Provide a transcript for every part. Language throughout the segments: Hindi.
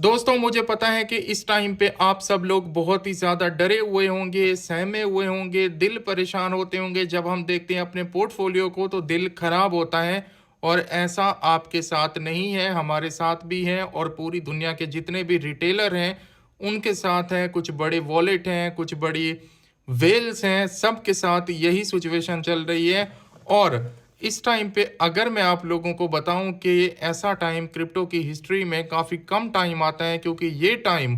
दोस्तों, मुझे पता है कि इस टाइम पे आप सब लोग बहुत ही ज़्यादा डरे हुए होंगे, सहमे हुए होंगे, दिल परेशान होते होंगे। जब हम देखते हैं अपने पोर्टफोलियो को तो दिल खराब होता है। और ऐसा आपके साथ नहीं है, हमारे साथ भी है और पूरी दुनिया के जितने भी रिटेलर हैं, उनके साथ है। कुछ बड़े वॉलेट हैं, कुछ बड़ी वेल्स हैं, सबके साथ यही सिचुएशन चल रही है। और इस टाइम पे अगर मैं आप लोगों को बताऊं कि ऐसा टाइम क्रिप्टो की हिस्ट्री में काफ़ी कम टाइम आता है, क्योंकि ये टाइम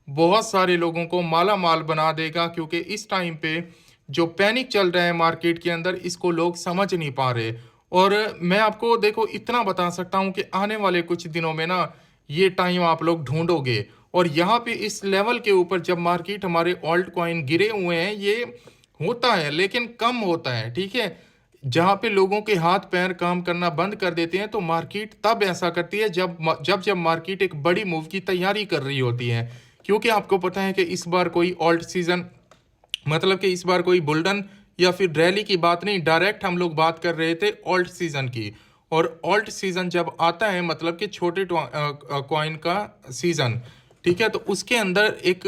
बहुत सारे लोगों को माला माल बना देगा। क्योंकि इस टाइम पे जो पैनिक चल रहा है मार्केट के अंदर, इसको लोग समझ नहीं पा रहे। और मैं आपको देखो इतना बता सकता हूं कि आने वाले कुछ दिनों में ना ये टाइम आप लोग ढूंढोगे। और यहाँ पे इस लेवल के ऊपर जब मार्केट हमारे ऑल्ट कॉइन गिरे हुए हैं, ये होता है लेकिन कम होता है, ठीक है। जहां पे लोगों के हाथ पैर काम करना बंद कर देते हैं तो मार्केट तब ऐसा करती है जब जब जब मार्केट एक बड़ी मूव की तैयारी कर रही होती है। क्योंकि आपको पता है कि इस बार कोई ऑल्ट सीजन, मतलब कि इस बार कोई बुल्डन या फिर रैली की बात नहीं, डायरेक्ट हम लोग बात कर रहे थे ऑल्ट सीजन की। और ऑल्ट सीजन जब आता है मतलब कि छोटे कॉइन का सीजन, ठीक है, तो उसके अंदर एक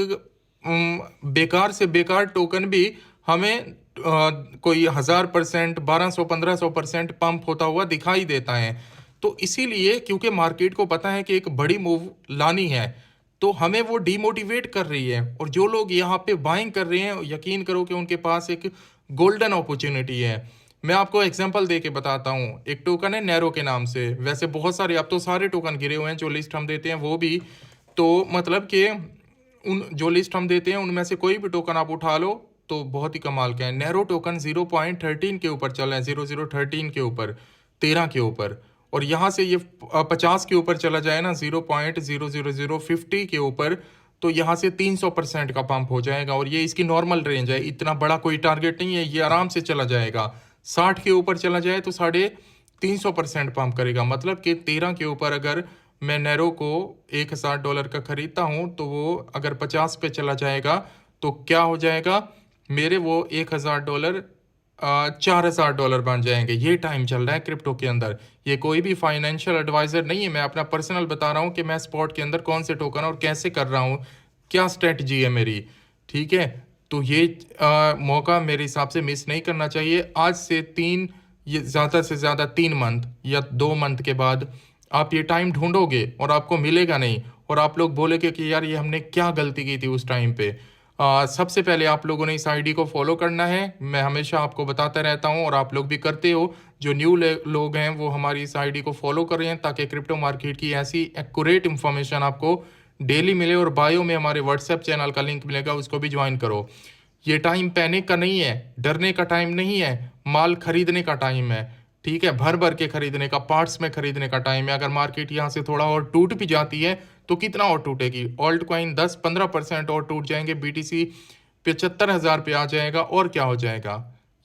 बेकार से बेकार टोकन भी हमें कोई 1000%, 1200 1500% पंप होता हुआ दिखाई देता है। तो इसीलिए क्योंकि मार्केट को पता है कि एक बड़ी मूव लानी है, तो हमें वो डीमोटिवेट कर रही है। और जो लोग यहाँ पे बाइंग कर रहे हैं, यकीन करो कि उनके पास एक गोल्डन अपॉर्चुनिटी है। मैं आपको एग्जांपल दे के बताता हूँ। एक टोकन है नैरो के नाम से, वैसे बहुत सारे, अब तो सारे टोकन गिरे हुए हैं जो लिस्ट हम देते हैं वो भी। तो मतलब कि उन जो लिस्ट हम देते हैं उनमें से कोई भी टोकन आप उठा लो तो बहुत ही कमाल का है। नैरो टोकन 0.13 के ऊपर चला है, 0013 के ऊपर, 13 के ऊपर। और यहाँ से ये 50 के ऊपर चला जाए ना, 0.00050 के ऊपर, तो यहाँ से 300% का पंप हो जाएगा। और ये इसकी नॉर्मल रेंज है, इतना बड़ा कोई टारगेट नहीं है, ये आराम से चला जाएगा। 60 के ऊपर चला जाए तो 350% पंप करेगा। मतलब कि 13 के ऊपर अगर मैं नैरो को $1000 का खरीदता हूँ तो वो अगर 50 पे चला जाएगा तो क्या हो जाएगा, मेरे वो $1000 $4000 बन जाएंगे। ये टाइम चल रहा है क्रिप्टो के अंदर। ये कोई भी फाइनेंशियल एडवाइजर नहीं है, मैं अपना पर्सनल बता रहा हूँ कि मैं स्पॉट के अंदर कौन से टोकन और कैसे कर रहा हूँ, क्या स्ट्रेटजी है मेरी, ठीक है। तो ये मौका मेरे हिसाब से मिस नहीं करना चाहिए। आज से ये ज़्यादा से ज़्यादा 3 मंथ या 2 मंथ के बाद आप ये टाइम ढूंढोगे और आपको मिलेगा नहीं। और आप लोग बोलेगे कि यार ये हमने क्या गलती की थी उस टाइम पे। सबसे पहले आप लोगों ने इस आईडी को फॉलो करना है। मैं हमेशा आपको बताता रहता हूँ और आप लोग भी करते हो। जो न्यू लोग हैं वो हमारी इस आईडी को फॉलो कर रहे हैं ताकि क्रिप्टो मार्केट की ऐसी एक्यूरेट इंफॉर्मेशन आपको डेली मिले। और बायो में हमारे व्हाट्सएप चैनल का लिंक मिलेगा, उसको भी ज्वाइन करो। ये टाइम पैनिक का नहीं है, डरने का टाइम नहीं है, माल खरीदने का टाइम है, ठीक है। भर भर के खरीदने का, पार्ट्स में खरीदने का टाइम है। अगर मार्केट यहाँ से थोड़ा और टूट भी जाती है तो कितना और टूटेगी, ऑल्ट कॉइन 10-15% और टूट जाएंगे, बीटीसी 75,000 पे आ जाएगा और क्या हो जाएगा,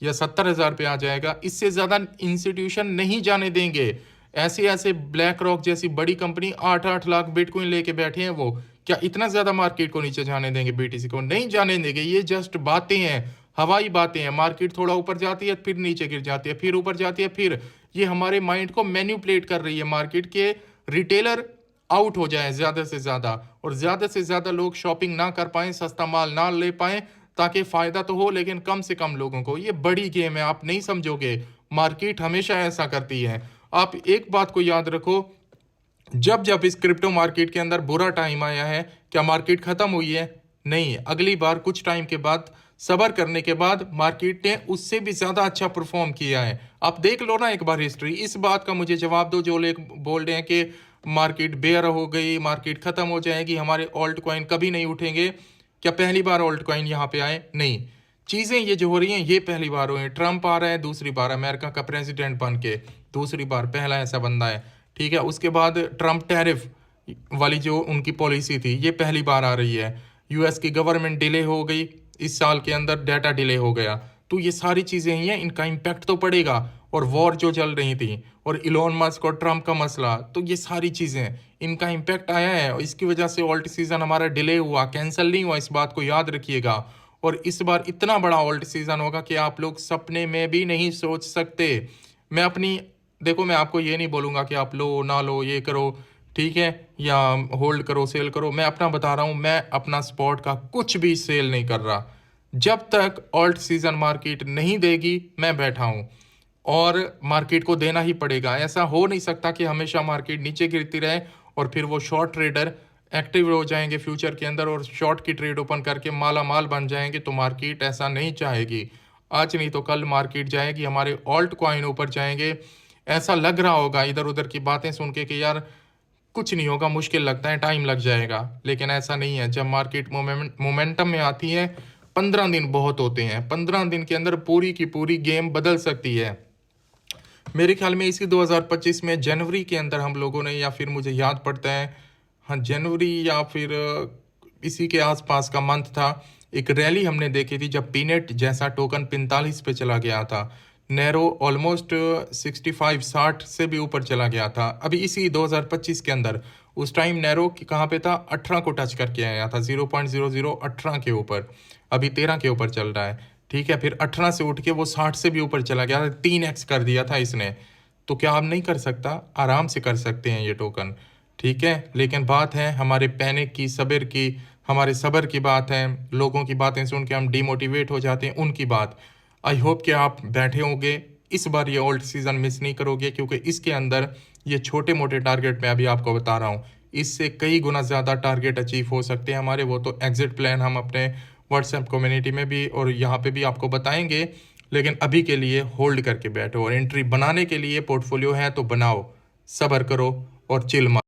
या 70,000 पे आ जाएगा। इससे ज़्यादा इंस्टीट्यूशन नहीं जाने देंगे। ऐसे ऐसे ब्लैक रॉक जैसी बड़ी कंपनी 8-8 लाख बिटकॉइन लेके बैठे हैं, वो क्या इतना ज़्यादा मार्केट को नीचे जाने देंगे, बीटीसी को नहीं जाने देंगे। ये जस्ट बातें हैं, हवाई बातें हैं। मार्केट थोड़ा ऊपर जाती है फिर नीचे गिर जाती है, फिर ऊपर जाती है, फिर ये हमारे माइंड को मैन्युपुलेट कर रही है मार्केट के। रिटेलर आउट हो जाए ज़्यादा से ज़्यादा, और ज़्यादा से ज़्यादा लोग शॉपिंग ना कर पाएँ, सस्ता माल ना ले पाएँ, ताकि फ़ायदा तो हो लेकिन कम से कम लोगों को। ये बड़ी गेम है, आप नहीं समझोगे। मार्केट हमेशा ऐसा करती है। आप एक बात को याद रखो, जब जब इस क्रिप्टो मार्केट के अंदर बुरा टाइम आया है, क्या मार्केट खत्म हुई है? नहीं। अगली बार कुछ टाइम के बाद, सबर करने के बाद, मार्केट ने उससे भी ज्यादा अच्छा परफॉर्म किया है। आप देख लो ना एक बार हिस्ट्री। इस बात का मुझे जवाब दो जो लोग बोल रहे हैं कि मार्केट बेयर हो गई, मार्केट खत्म हो जाएगी, हमारे ऑल्ट कॉइन कभी नहीं उठेंगे। क्या पहली बार ऑल्ट कॉइन यहाँ पे आए? नहीं। चीजें ये जो हो रही हैं ये पहली बार हुई हैं। ट्रंप आ रहा है दूसरी बार, अमेरिका का प्रेसिडेंट बन के दूसरी बार, पहला ऐसा बंदा है, ठीक है। उसके बाद ट्रंप टैरिफ वाली जो उनकी पॉलिसी थी ये पहली बार आ रही है। यूएस की गवर्नमेंट डिले हो गई, इस साल के अंदर डाटा डिले हो गया। तो ये सारी चीज़ें ही हैं, इनका इम्पैक्ट तो पड़ेगा। और वॉर जो चल रही थी, और इलोन मस्क और ट्रंप का मसला, तो ये सारी चीज़ें, इनका इम्पैक्ट आया है। और इसकी वजह से ऑल्ट सीज़न हमारा डिले हुआ, कैंसिल नहीं हुआ, इस बात को याद रखिएगा। और इस बार इतना बड़ा ऑल्ट सीज़न होगा कि आप लोग सपने में भी नहीं सोच सकते। मैं अपनी, देखो मैं आपको ये नहीं बोलूँगा कि आप लो ना लो, ये करो, ठीक है, या होल्ड करो सेल करो। मैं अपना बता रहा हूँ, मैं अपना स्पॉट का कुछ भी सेल नहीं कर रहा। जब तक ऑल्ट सीजन मार्केट नहीं देगी मैं बैठा हूँ, और मार्केट को देना ही पड़ेगा। ऐसा हो नहीं सकता कि हमेशा मार्केट नीचे गिरती रहे और फिर वो शॉर्ट ट्रेडर एक्टिव हो जाएंगे फ्यूचर के अंदर और शॉर्ट की ट्रेड ओपन करके माला माल बन जाएंगे। तो मार्केट ऐसा नहीं चाहेगी। आज नहीं तो कल मार्केट जाएगी, हमारे ऑल्ट कॉइन ऊपर जाएंगे। ऐसा लग रहा होगा इधर उधर की बातें सुन के कि यार कुछ नहीं होगा, मुश्किल लगता है, टाइम लग जाएगा, लेकिन ऐसा नहीं है। जब मार्केट मोमेंटम में आती है, 15 दिन बहुत होते हैं। 15 दिन के अंदर पूरी की पूरी गेम बदल सकती है। मेरे ख्याल में इसी 2025 में जनवरी के अंदर हम लोगों ने, या फिर मुझे याद पड़ता है, हाँ जनवरी या फिर इसी के आसपास का मंथ था, एक रैली हमने देखी थी जब पीनेट जैसा टोकन 45 पे चला गया था। नैरो ऑलमोस्ट 65-60 से भी ऊपर चला गया था। अभी इसी 2025 के अंदर उस टाइम नैरो कहाँ पे था, 18 को टच करके आया था, 0.0018 के ऊपर। अभी 13 के ऊपर चल रहा है। ठीक है, फिर 18 से उठ के वो 60 से भी ऊपर चला गया था, 3x कर दिया था इसने। तो क्या आप नहीं कर सकता? आराम से कर सकते हैं ये टोकन। ठीक है, लेकिन बात है हमारे पैनिक की, सब्र की, हमारे सब्र की बात है। लोगों की बातें सुन के हम डिमोटिवेट हो जाते हैं, उनकी बात। आई होप कि आप बैठे होंगे, इस बार ये ओल्ड सीजन मिस नहीं करोगे, क्योंकि इसके अंदर ये छोटे मोटे टारगेट मैं अभी आपको बता रहा हूँ, इससे कई गुना ज़्यादा टारगेट अचीव हो सकते हैं हमारे। वो तो एग्जिट प्लान हम अपने व्हाट्सएप कम्युनिटी में भी और यहाँ पे भी आपको बताएंगे। लेकिन अभी के लिए होल्ड करके बैठो, और एंट्री बनाने के लिए पोर्टफोलियो है तो बनाओ, सब्र करो और चिल मारो।